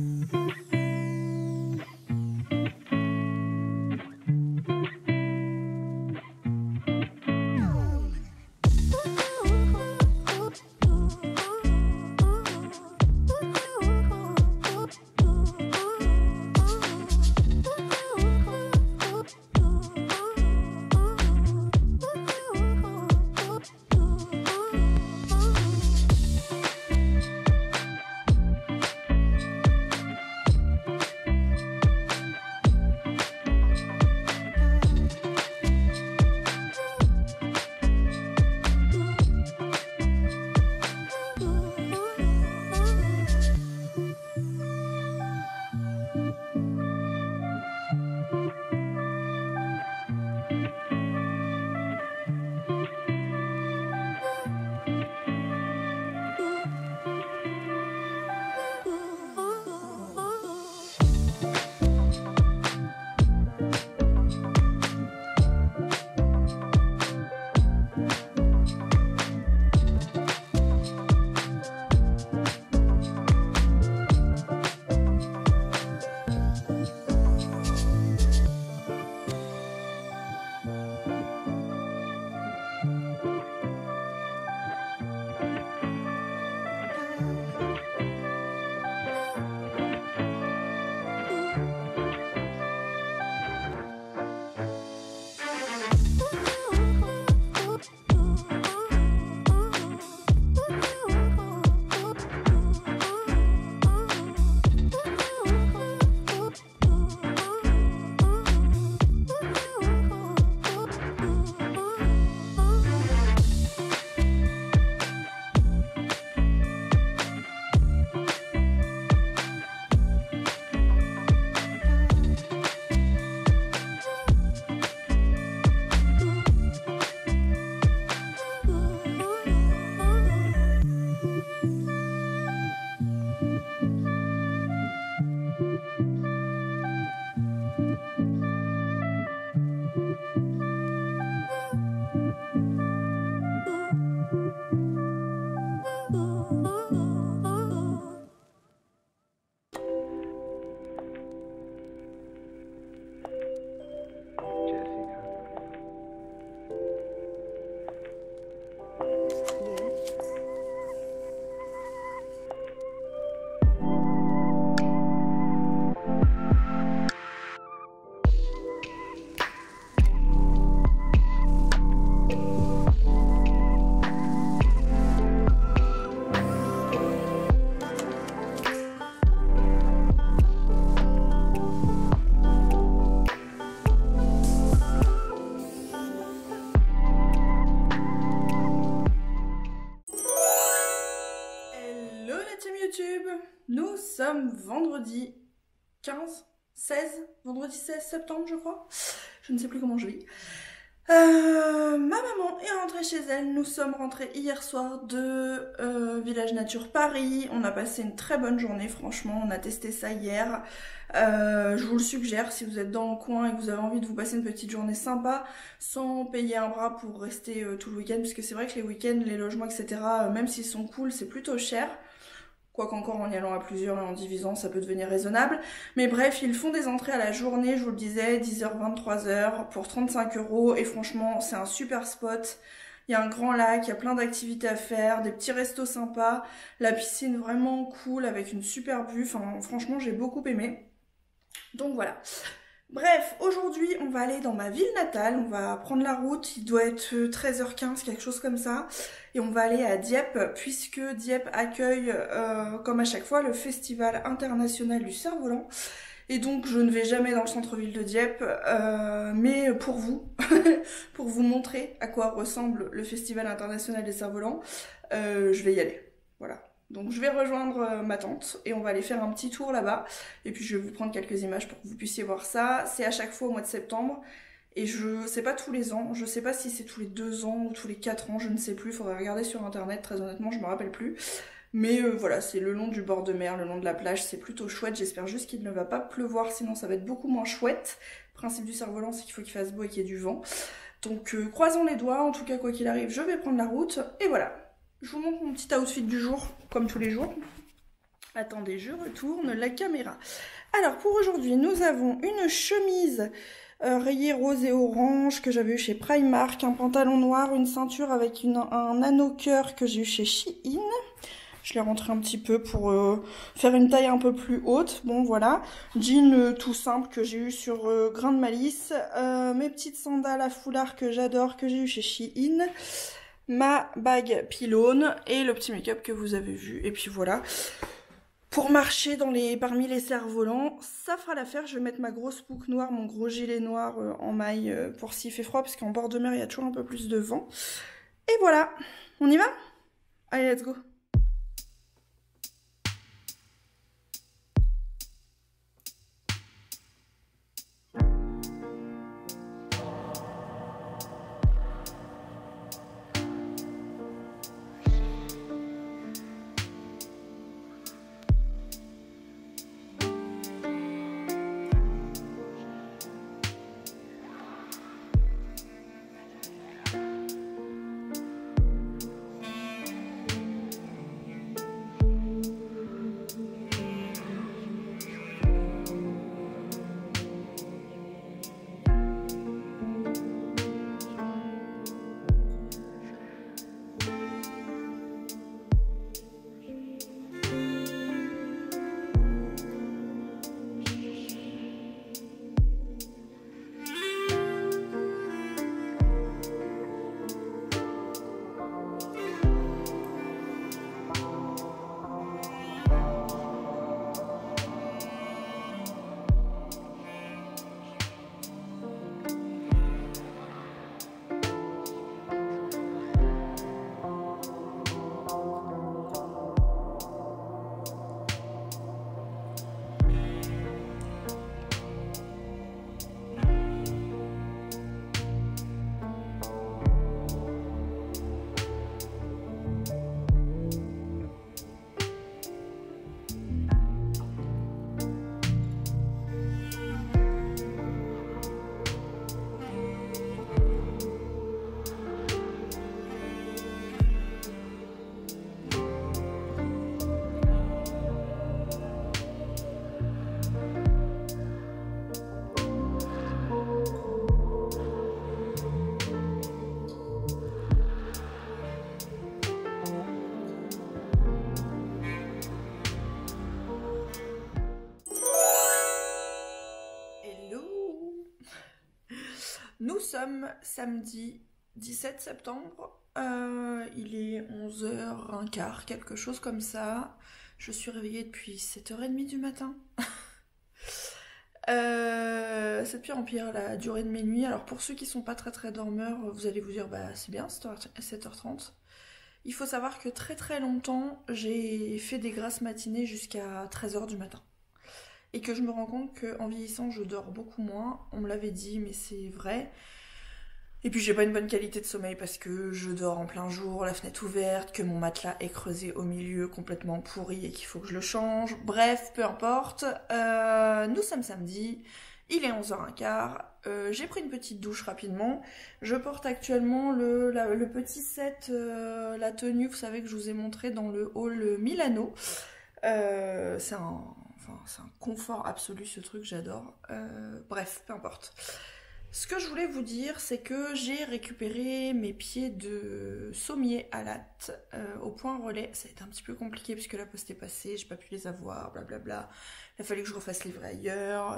Nous sommes vendredi 16 septembre je crois, je ne sais plus comment je vis. Ma maman est rentrée chez elle, nous sommes rentrés hier soir de Village Nature Paris, on a passé une très bonne journée franchement, on a testé ça hier, je vous le suggère si vous êtes dans le coin et que vous avez envie de vous passer une petite journée sympa sans payer un bras pour rester tout le week-end, parce que c'est vrai que les week-ends, les logements etc, même s'ils sont cool, c'est plutôt cher. Quoique encore en y allant à plusieurs et en divisant, ça peut devenir raisonnable. Mais bref, ils font des entrées à la journée, je vous le disais, 10 h, 23 h pour 35 €. Et franchement, c'est un super spot. Il y a un grand lac, il y a plein d'activités à faire, des petits restos sympas. La piscine vraiment cool avec une super vue. Enfin, franchement, j'ai beaucoup aimé. Donc voilà. Bref, aujourd'hui on va aller dans ma ville natale, on va prendre la route, il doit être 13h15, quelque chose comme ça, et on va aller à Dieppe, puisque Dieppe accueille, comme à chaque fois, le Festival international du cerf-volant. Et donc je ne vais jamais dans le centre-ville de Dieppe, mais pour vous, pour vous montrer à quoi ressemble le Festival international des cerfs-volants, je vais y aller. Voilà. Donc je vais rejoindre ma tante et on va aller faire un petit tour là-bas. Et puis je vais vous prendre quelques images pour que vous puissiez voir ça. C'est à chaque fois au mois de septembre. Et je sais pas tous les ans, je sais pas si c'est tous les 2 ans ou tous les 4 ans, je ne sais plus, faudrait regarder sur internet, très honnêtement je me rappelle plus. Mais voilà, c'est le long du bord de mer, le long de la plage, c'est plutôt chouette, j'espère juste qu'il ne va pas pleuvoir, sinon ça va être beaucoup moins chouette. Le principe du cerf-volant, c'est qu'il faut qu'il fasse beau et qu'il y ait du vent. Donc croisons les doigts, en tout cas quoi qu'il arrive, je vais prendre la route, et voilà. Je vous montre mon petit outfit du jour, comme tous les jours. Attendez, je retourne la caméra. Alors pour aujourd'hui, nous avons une chemise rayée rose et orange que j'avais eu chez Primark, un pantalon noir, une ceinture avec un anneau cœur que j'ai eu chez Shein. Je l'ai rentré un petit peu pour faire une taille un peu plus haute. Bon voilà, jean tout simple que j'ai eu sur Grain de Malice. Mes petites sandales à foulard que j'adore, que j'ai eu chez Shein. Ma bague pylône et le petit make-up que vous avez vu. Et puis voilà. Pour marcher parmi les cerfs-volants, ça fera l'affaire. Je vais mettre ma grosse boucle noire, mon gros gilet noir en maille pour s'il fait froid, parce qu'en bord de mer, il y a toujours un peu plus de vent. Et voilà, on y va? Allez, let's go! Nous sommes samedi 17 septembre, il est 11h15, quelque chose comme ça. Je suis réveillée depuis 7h30 du matin. C'est de pire en pire la durée de mes nuits. Alors pour ceux qui sont pas très dormeurs, vous allez vous dire bah c'est bien 7h30. Il faut savoir que très longtemps j'ai fait des grasses matinées jusqu'à 13h du matin. Et que je me rends compte qu'en vieillissant je dors beaucoup moins. On me l'avait dit mais c'est vrai. Et puis j'ai pas une bonne qualité de sommeil parce que je dors en plein jour, la fenêtre ouverte, que mon matelas est creusé au milieu complètement pourri et qu'il faut que je le change. Bref, peu importe. Nous sommes samedi, il est 11h15, j'ai pris une petite douche rapidement. Je porte actuellement le petit set, la tenue, vous savez que je vous ai montré dans le haul Milano. C'est un confort absolu ce truc, j'adore. Bref, peu importe. Ce que je voulais vous dire, c'est que j'ai récupéré mes pieds de sommier à latte au point relais. Ça a été un petit peu compliqué puisque la poste est passée, j'ai pas pu les avoir, blablabla. Il a fallu que je refasse livrer ailleurs.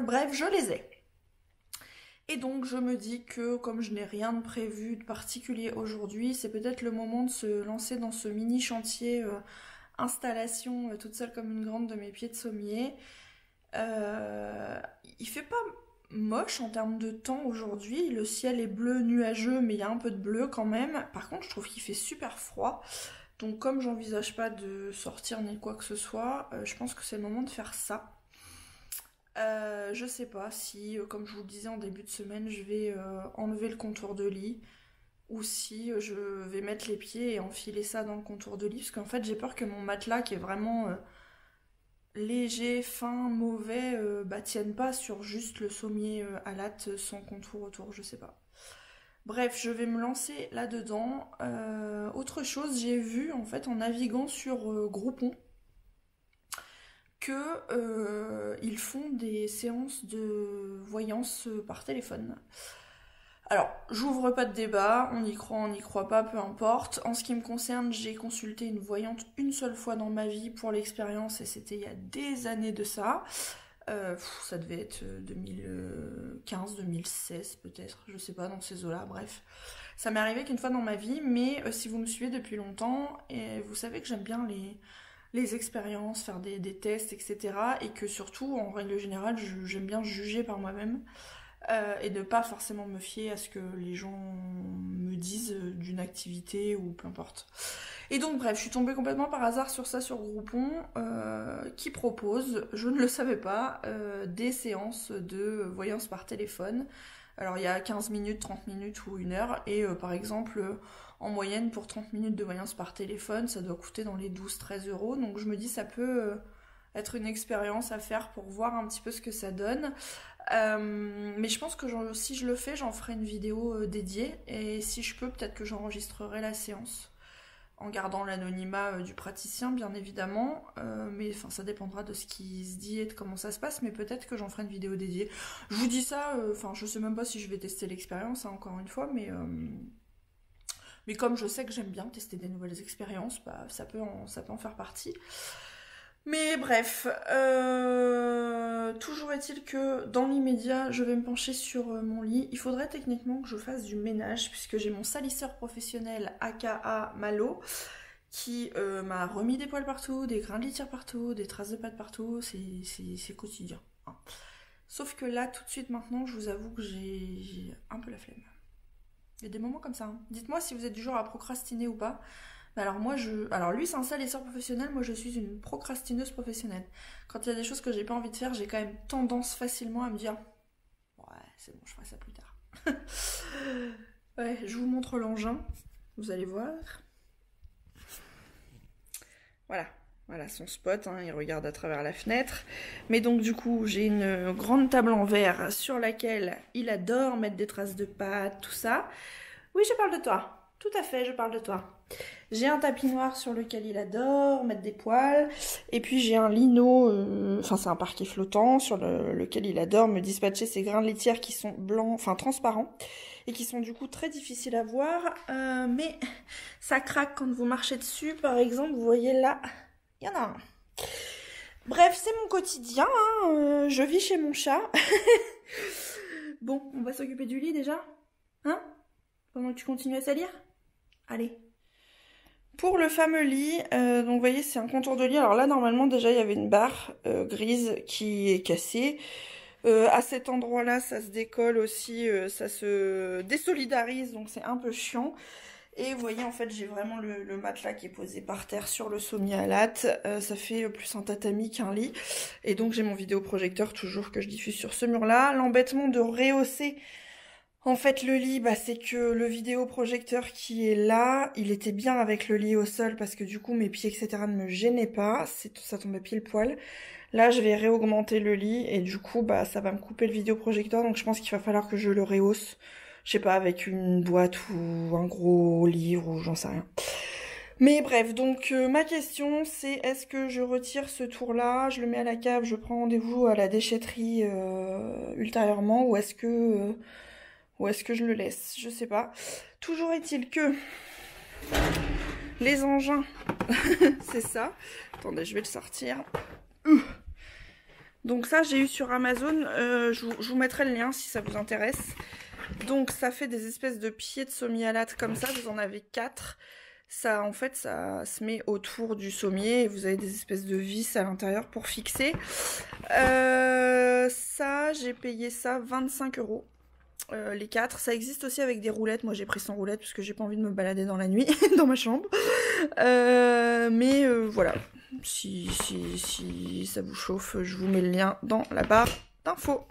Bref, je les ai. Et donc je me dis que comme je n'ai rien de prévu de particulier aujourd'hui, c'est peut-être le moment de se lancer dans ce mini chantier installation toute seule comme une grande de mes pieds de sommier. Il fait pas moche en termes de temps aujourd'hui, le ciel est bleu nuageux mais il y a un peu de bleu quand même. Par contre je trouve qu'il fait super froid, donc comme j'envisage pas de sortir ni quoi que ce soit, je pense que c'est le moment de faire ça. Je sais pas si, comme je vous le disais en début de semaine, je vais enlever le contour de lit ou si je vais mettre les pieds et enfiler ça dans le contour de lit, parce qu'en fait j'ai peur que mon matelas qui est vraiment léger, fin, mauvais, tienne pas sur juste le sommier à latte sans contour autour, je sais pas. Bref, je vais me lancer là-dedans. Autre chose, j'ai vu en fait en naviguant sur Groupon que ils font des séances de voyance par téléphone. Alors, j'ouvre pas de débat, on y croit, on n'y croit pas, peu importe. En ce qui me concerne, j'ai consulté une voyante une seule fois dans ma vie pour l'expérience et c'était il y a des années de ça. Ça devait être 2015, 2016 peut-être, je sais pas, dans ces eaux-là, bref. Ça m'est arrivé qu'une fois dans ma vie, mais si vous me suivez depuis longtemps, et vous savez que j'aime bien les expériences, faire des tests, etc. Et que surtout, en règle générale, j'aime bien juger par moi-même. Et ne pas forcément me fier à ce que les gens me disent d'une activité ou peu importe. Et donc bref, je suis tombée complètement par hasard sur ça sur Groupon qui propose, je ne le savais pas, des séances de voyance par téléphone. Alors il y a 15 minutes, 30 minutes ou 1 heure et par exemple en moyenne pour 30 minutes de voyance par téléphone ça doit coûter dans les 12-13 euros, donc je me dis ça peut être une expérience à faire pour voir un petit peu ce que ça donne. Mais je pense que si je le fais, j'en ferai une vidéo dédiée et si je peux, peut-être que j'enregistrerai la séance en gardant l'anonymat du praticien, bien évidemment. Mais enfin, ça dépendra de ce qui se dit et de comment ça se passe, mais peut-être que j'en ferai une vidéo dédiée. Je vous dis ça, enfin, je sais même pas si je vais tester l'expérience, hein, encore une fois, mais comme je sais que j'aime bien tester des nouvelles expériences, bah, ça peut en faire partie. Mais bref, toujours est-il que dans l'immédiat, je vais me pencher sur mon lit. Il faudrait techniquement que je fasse du ménage puisque j'ai mon salisseur professionnel aka Malo qui m'a remis des poils partout, des grains de litière partout, des traces de pâte partout, c'est quotidien. Hein. Sauf que là, tout de suite maintenant, je vous avoue que j'ai un peu la flemme. Il y a des moments comme ça. Hein. Dites-moi si vous êtes du genre à procrastiner ou pas. Alors lui c'est un salisseur professionnel, moi je suis une procrastineuse professionnelle. Quand il y a des choses que j'ai pas envie de faire, j'ai quand même tendance facilement à me dire ouais c'est bon, je ferai ça plus tard. Ouais, je vous montre l'engin, vous allez voir. Voilà son spot, hein, il regarde à travers la fenêtre. Mais donc du coup j'ai une grande table en verre sur laquelle il adore mettre des traces de pâte, tout ça. Oui, je parle de toi. Tout à fait, je parle de toi. J'ai un tapis noir sur lequel il adore mettre des poils. Et puis j'ai un lino, enfin c'est un parquet flottant sur lequel il adore me dispatcher ses grains de litière qui sont blancs, enfin transparents. Et qui sont du coup très difficiles à voir. Mais ça craque quand vous marchez dessus. Par exemple, vous voyez là, il y en a un. Bref, c'est mon quotidien. Hein, je vis chez mon chat. Bon, on va s'occuper du lit déjà. Hein ? Pendant que tu continues à salir ? Allez. Pour le fameux lit, donc vous voyez c'est un contour de lit. Alors là normalement déjà il y avait une barre grise qui est cassée. À cet endroit-là ça se décolle aussi, ça se désolidarise donc c'est un peu chiant. Et vous voyez en fait j'ai vraiment le matelas qui est posé par terre sur le sommier à latte. Ça fait plus un tatami qu'un lit. Et donc j'ai mon vidéoprojecteur toujours que je diffuse sur ce mur-là. L'embêtement de rehausser en fait le lit, c'est que le vidéoprojecteur qui est là, il était bien avec le lit au sol parce que du coup mes pieds etc ne me gênaient pas, ça tombait pile poil. Là je vais réaugmenter le lit et du coup ça va me couper le vidéoprojecteur donc je pense qu'il va falloir que je le rehausse. Je sais pas, avec une boîte ou un gros livre ou j'en sais rien. Mais bref, donc ma question c'est est-ce que je retire ce tour-là, je le mets à la cave, je prends rendez-vous à la déchetterie ultérieurement ou est-ce que je le laisse? Je sais pas. Toujours est-il que les engins, c'est ça. Attendez, je vais le sortir. Donc ça j'ai eu sur Amazon, je vous mettrai le lien si ça vous intéresse. Donc ça fait des espèces de pieds de sommier à latte comme ça, vous en avez 4. Ça, en fait, ça se met autour du sommier et vous avez des espèces de vis à l'intérieur pour fixer. Ça, j'ai payé ça 25 €. Les 4. Ça existe aussi avec des roulettes. Moi, j'ai pris sans roulette parce que j'ai pas envie de me balader dans la nuit dans ma chambre. Mais voilà. Si ça vous chauffe, je vous mets le lien dans la barre d'infos.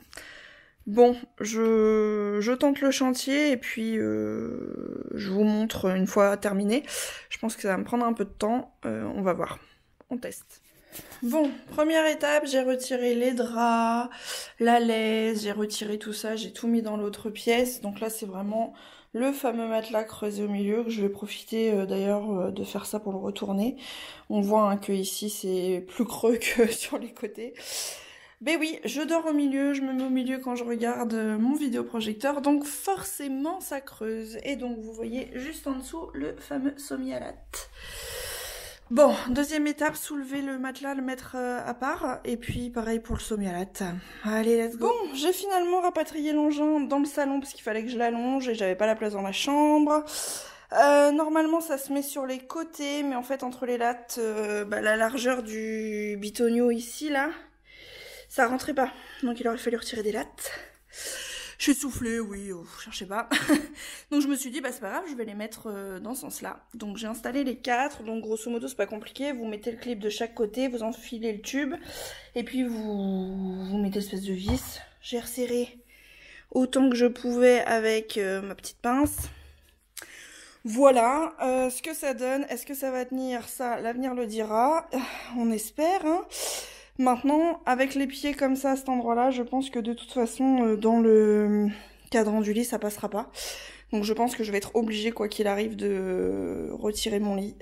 Bon, je tente le chantier et puis je vous montre une fois terminé. Je pense que ça va me prendre un peu de temps. On va voir. On teste. Bon, première étape, j'ai retiré les draps, la laisse, j'ai retiré tout ça, j'ai tout mis dans l'autre pièce. Donc là, c'est vraiment le fameux matelas creusé au milieu que je vais profiter d'ailleurs de faire ça pour le retourner. On voit hein, que ici, c'est plus creux que sur les côtés. Ben oui, je dors au milieu, je me mets au milieu quand je regarde mon vidéoprojecteur, donc forcément ça creuse. Et donc vous voyez juste en dessous le fameux sommier à latte. Bon, deuxième étape, soulever le matelas, le mettre à part, et puis pareil pour le sommier à latte. Allez, let's go. Bon, j'ai finalement rapatrié l'engin dans le salon parce qu'il fallait que je l'allonge et j'avais pas la place dans ma chambre. Normalement ça se met sur les côtés, mais en fait entre les lattes, la largeur du bitonio ici là, ça rentrait pas, donc il aurait fallu retirer des lattes. Je suis soufflée, oui, cherchez pas. Donc je me suis dit, bah c'est pas grave, je vais les mettre dans ce sens-là. Donc j'ai installé les 4, donc grosso modo c'est pas compliqué. Vous mettez le clip de chaque côté, vous enfilez le tube, et puis vous mettez l'espèce de vis. J'ai resserré autant que je pouvais avec ma petite pince. Voilà ce que ça donne. Est-ce que ça va tenir? Ça, l'avenir le dira. On espère, hein. Maintenant, avec les pieds comme ça à cet endroit-là, je pense que de toute façon, dans le cadran du lit, ça passera pas. Donc je pense que je vais être obligée, quoi qu'il arrive, de retirer mon lit.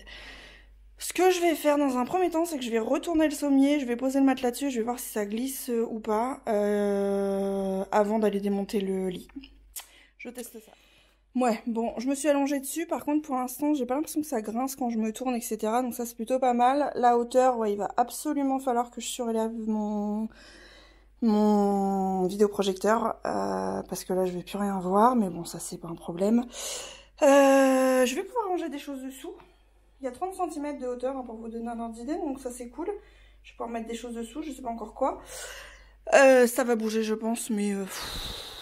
Ce que je vais faire dans un premier temps, c'est que je vais retourner le sommier, je vais poser le matelas dessus, je vais voir si ça glisse ou pas, avant d'aller démonter le lit. Je teste ça. Ouais, bon, je me suis allongée dessus, par contre pour l'instant j'ai pas l'impression que ça grince quand je me tourne, etc. Donc ça c'est plutôt pas mal. La hauteur, ouais, il va absolument falloir que je surélève mon vidéoprojecteur, parce que là je vais plus rien voir, mais bon ça c'est pas un problème. Je vais pouvoir ranger des choses dessous. Il y a 30 cm de hauteur hein, pour vous donner un ordre d'idée, donc ça c'est cool. Je vais pouvoir mettre des choses dessous, je sais pas encore quoi. Ça va bouger je pense, mais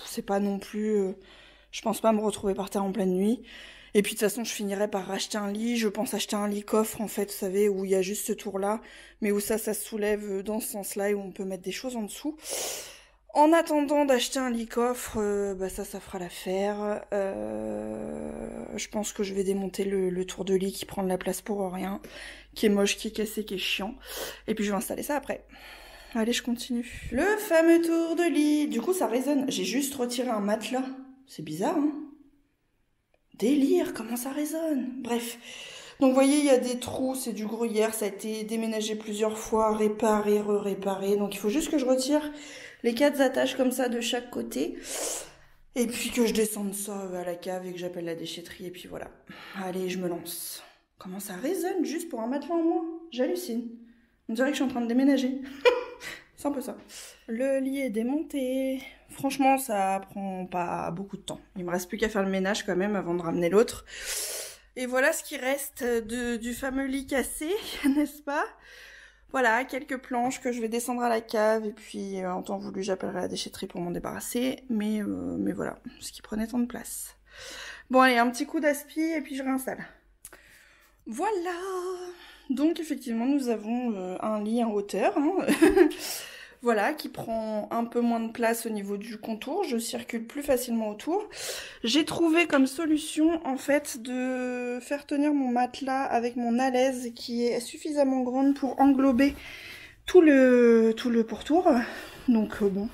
c'est pas non plus... je pense pas me retrouver par terre en pleine nuit. Et puis de toute façon, je finirai par racheter un lit. Je pense acheter un lit coffre, en fait, vous savez, où il y a juste ce tour-là, mais où ça se soulève dans ce sens-là et où on peut mettre des choses en dessous. En attendant d'acheter un lit coffre, ça fera l'affaire. Je pense que je vais démonter le tour de lit qui prend de la place pour rien, qui est moche, qui est cassé, qui est chiant. Et puis je vais installer ça après. Allez, je continue. Le fameux tour de lit. Du coup, ça résonne. J'ai juste retiré un matelas. C'est bizarre, hein? Délire, comment ça résonne? Bref. Donc, vous voyez, il y a des trous, c'est du gruyère, ça a été déménagé plusieurs fois, réparé, re-réparé. Donc, il faut juste que je retire les 4 attaches comme ça de chaque côté. Et puis que je descende ça à la cave et que j'appelle la déchetterie. Et puis voilà. Allez, je me lance. Comment ça résonne juste pour un matelas en moins? J'hallucine. On dirait que je suis en train de déménager. C'est un peu ça. Le lit est démonté. Franchement, ça prend pas beaucoup de temps. Il me reste plus qu'à faire le ménage quand même avant de ramener l'autre. Et voilà ce qui reste du fameux lit cassé, n'est-ce pas? Voilà, quelques planches que je vais descendre à la cave. Et puis, en temps voulu, j'appellerai la déchetterie pour m'en débarrasser. Mais voilà, ce qui prenait tant de place. Bon, allez, un petit coup d'aspi et puis je réinstalle. Voilà. Donc, effectivement, nous avons un lit en hauteur, hein. Voilà, qui prend un peu moins de place au niveau du contour. Je circule plus facilement autour. J'ai trouvé comme solution, en fait, de faire tenir mon matelas avec mon alaise qui est suffisamment grande pour englober tout le pourtour. Donc, bon,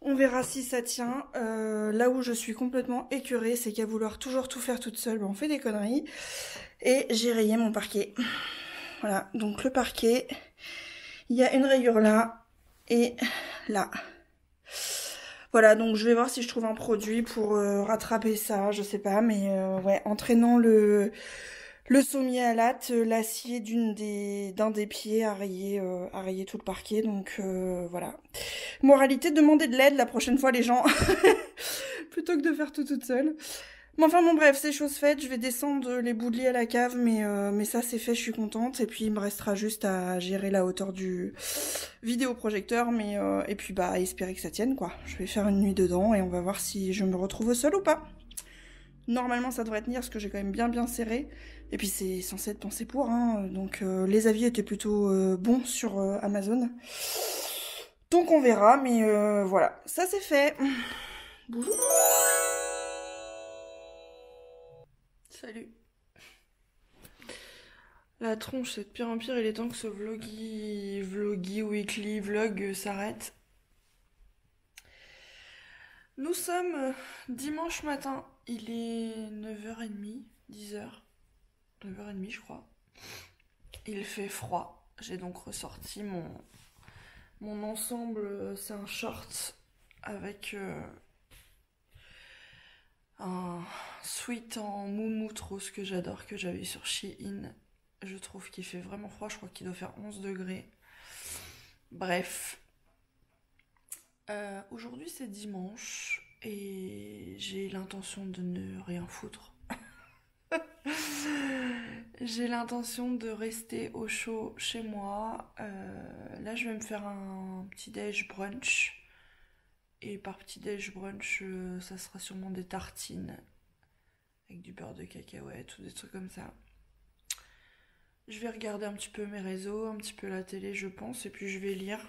on verra si ça tient. Là où je suis complètement écœurée, c'est qu'à vouloir toujours tout faire toute seule, on fait des conneries. Et j'ai rayé mon parquet. Voilà, donc le parquet, il y a une rayure là et là. Voilà, donc je vais voir si je trouve un produit pour rattraper ça, je sais pas, mais ouais, en traînant le sommier à latte, l'acier d'un des pieds a rayé tout le parquet, donc voilà. Moralité, demandez de l'aide la prochaine fois les gens, plutôt que de faire tout toute seule. Mais enfin bon bref, c'est chose faite, je vais descendre les bouts de lit à la cave, mais ça c'est fait, je suis contente. Et puis il me restera juste à gérer la hauteur du vidéoprojecteur, et puis bah espérer que ça tienne quoi. Je vais faire une nuit dedans et on va voir si je me retrouve au sol ou pas. Normalement ça devrait tenir parce que j'ai quand même bien serré. Et puis c'est censé être pensé pour, hein. Donc les avis étaient plutôt bons sur Amazon. Donc on verra, mais voilà, ça c'est fait. Bonjour. Salut. La tronche, c'est de pire en pire, il est temps que ce vloggy weekly vlog s'arrête. Nous sommes dimanche matin, il est 9h30, 10h, 9h30 je crois. Il fait froid, j'ai donc ressorti mon ensemble, c'est un short avec un sweat en moumoute rose que j'adore, que j'avais sur Shein. Je trouve qu'il fait vraiment froid, je crois qu'il doit faire 11 degrés. Bref. Aujourd'hui c'est dimanche et j'ai l'intention de ne rien foutre. J'ai l'intention de rester au chaud chez moi. Là je vais me faire un petit déj brunch. Et par petit déj brunch, ça sera sûrement des tartines avec du beurre de cacahuète ou des trucs comme ça. Je vais regarder un petit peu mes réseaux, un petit peu la télé je pense, et puis je vais lire.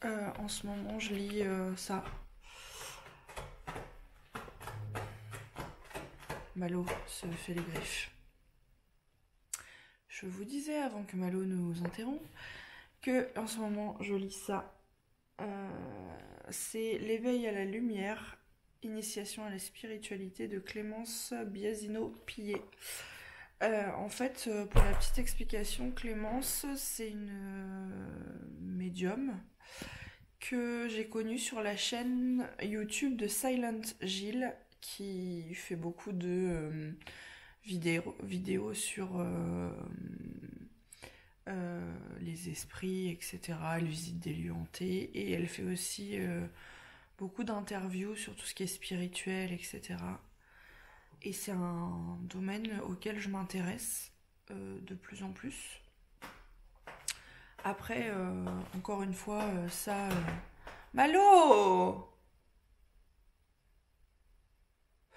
En ce moment je lis ça. Malo se fait les griffes. Je vous disais avant que Malo nous interrompe que en ce moment je lis ça. C'est L'éveil à la lumière, initiation à la spiritualité de Clémence Biasino-Pillet. En fait, pour la petite explication, Clémence, c'est une médium que j'ai connue sur la chaîne YouTube de Silent Gilles, qui fait beaucoup de vidéos sur les esprits, etc. Elle visite des lieux hantés et elle fait aussi beaucoup d'interviews sur tout ce qui est spirituel, etc. Et c'est un domaine auquel je m'intéresse de plus en plus. Après, encore une fois, ça... Malo!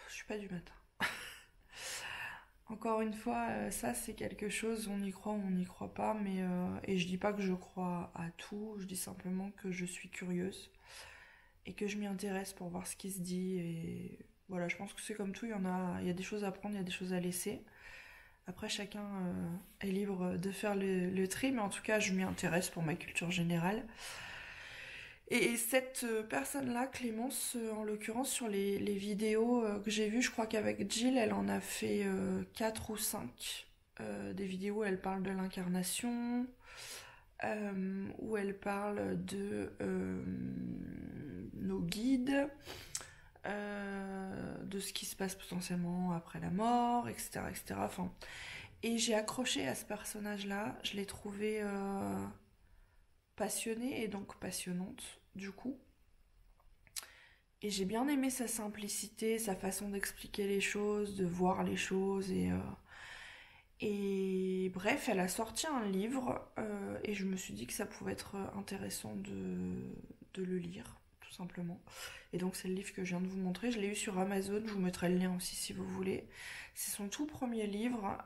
Je suis pas du matin. Encore une fois, ça c'est quelque chose, on y croit ou on n'y croit pas, et je dis pas que je crois à tout, je dis simplement que je suis curieuse et que je m'y intéresse pour voir ce qui se dit, et voilà, je pense que c'est comme tout, il y a des choses à prendre, il y a des choses à laisser. Après, chacun est libre de faire le tri, mais en tout cas, je m'y intéresse pour ma culture générale. Et cette personne-là, Clémence, en l'occurrence, sur les vidéos que j'ai vues, je crois qu'avec Jill, elle en a fait 4 ou 5. Des vidéos où elle parle de l'incarnation, où elle parle de nos guides, de ce qui se passe potentiellement après la mort, etc. etc. Enfin, et j'ai accroché à ce personnage-là, je l'ai trouvé passionnée et donc passionnante du coup. Et j'ai bien aimé sa simplicité, sa façon d'expliquer les choses, de voir les choses et bref, elle a sorti un livre et je me suis dit que ça pouvait être intéressant de le lire, tout simplement. Et donc c'est le livre que je viens de vous montrer, je l'ai eu sur Amazon, je vous mettrai le lien aussi si vous voulez. C'est son tout premier livre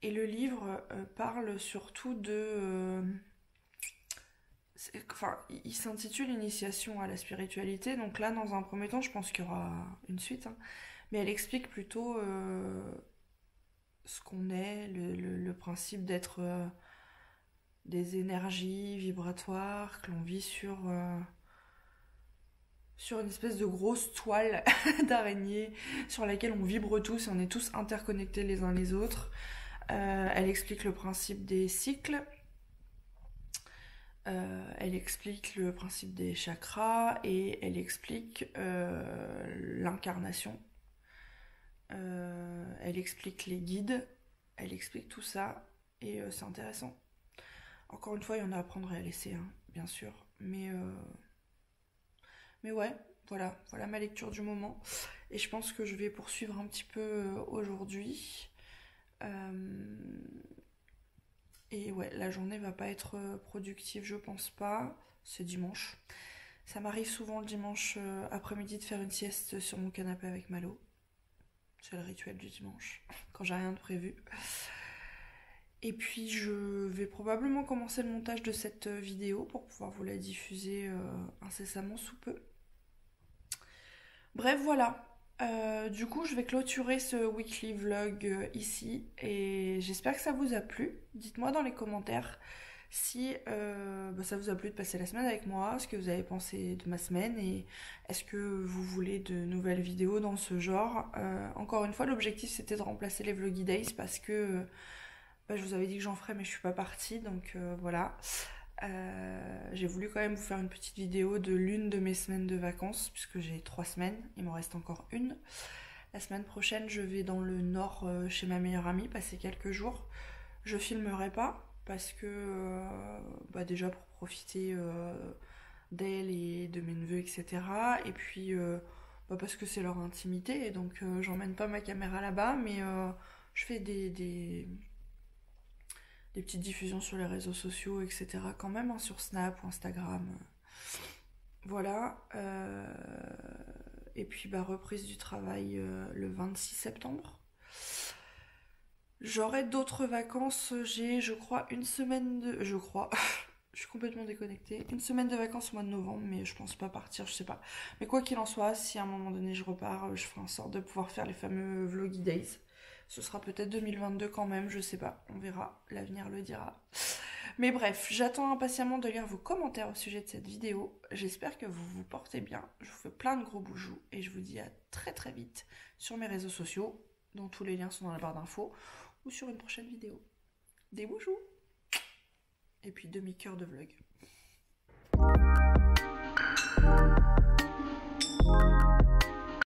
et le livre parle surtout de... enfin, il s'intitule Initiation à la spiritualité, donc là dans un premier temps je pense qu'il y aura une suite, hein, mais elle explique plutôt ce qu'on est, le principe d'être des énergies vibratoires que l'on vit sur sur une espèce de grosse toile d'araignée sur laquelle on vibre tous et on est tous interconnectés les uns les autres. Elle explique le principe des cycles. Elle explique le principe des chakras et elle explique l'incarnation. Elle explique les guides. Elle explique tout ça et c'est intéressant. Encore une fois, il y en a à prendre et à laisser, hein, bien sûr. Mais ouais, voilà ma lecture du moment. Et je pense que je vais poursuivre un petit peu aujourd'hui. Et ouais, la journée va pas être productive, je pense pas. C'est dimanche. Ça m'arrive souvent le dimanche après-midi de faire une sieste sur mon canapé avec Malo. C'est le rituel du dimanche, quand j'ai rien de prévu. Et puis je vais probablement commencer le montage de cette vidéo pour pouvoir vous la diffuser incessamment sous peu. Bref, voilà. Du coup, je vais clôturer ce weekly vlog ici et j'espère que ça vous a plu. Dites-moi dans les commentaires si ça vous a plu de passer la semaine avec moi, ce que vous avez pensé de ma semaine et est-ce que vous voulez de nouvelles vidéos dans ce genre. Encore une fois, l'objectif c'était de remplacer les Vloggy Days parce que je vous avais dit que j'en ferais mais je suis pas partie, donc voilà. J'ai voulu quand même vous faire une petite vidéo de l'une de mes semaines de vacances puisque j'ai 3 semaines, il m'en reste encore une. La semaine prochaine je vais dans le nord chez ma meilleure amie passer quelques jours. Je filmerai pas parce que déjà pour profiter d'elle et de mes neveux etc. Et puis parce que c'est leur intimité et donc j'emmène pas ma caméra là-bas mais je fais des petites diffusions sur les réseaux sociaux, etc. quand même, hein, sur Snap ou Instagram. Voilà. Et puis, reprise du travail le 26 septembre. J'aurai d'autres vacances. J'ai, je crois, une semaine de... Je crois. Je suis complètement déconnectée. Une semaine de vacances au mois de novembre, mais je pense pas partir, je sais pas. Mais quoi qu'il en soit, si à un moment donné je repars, je ferai en sorte de pouvoir faire les fameux Vloggy Days. Ce sera peut-être 2022 quand même, je sais pas, on verra, l'avenir le dira. Mais bref, j'attends impatiemment de lire vos commentaires au sujet de cette vidéo. J'espère que vous vous portez bien, je vous fais plein de gros boujous et je vous dis à très très vite sur mes réseaux sociaux, dont tous les liens sont dans la barre d'infos, ou sur une prochaine vidéo. Des boujous! Et puis demi-cœur de vlog.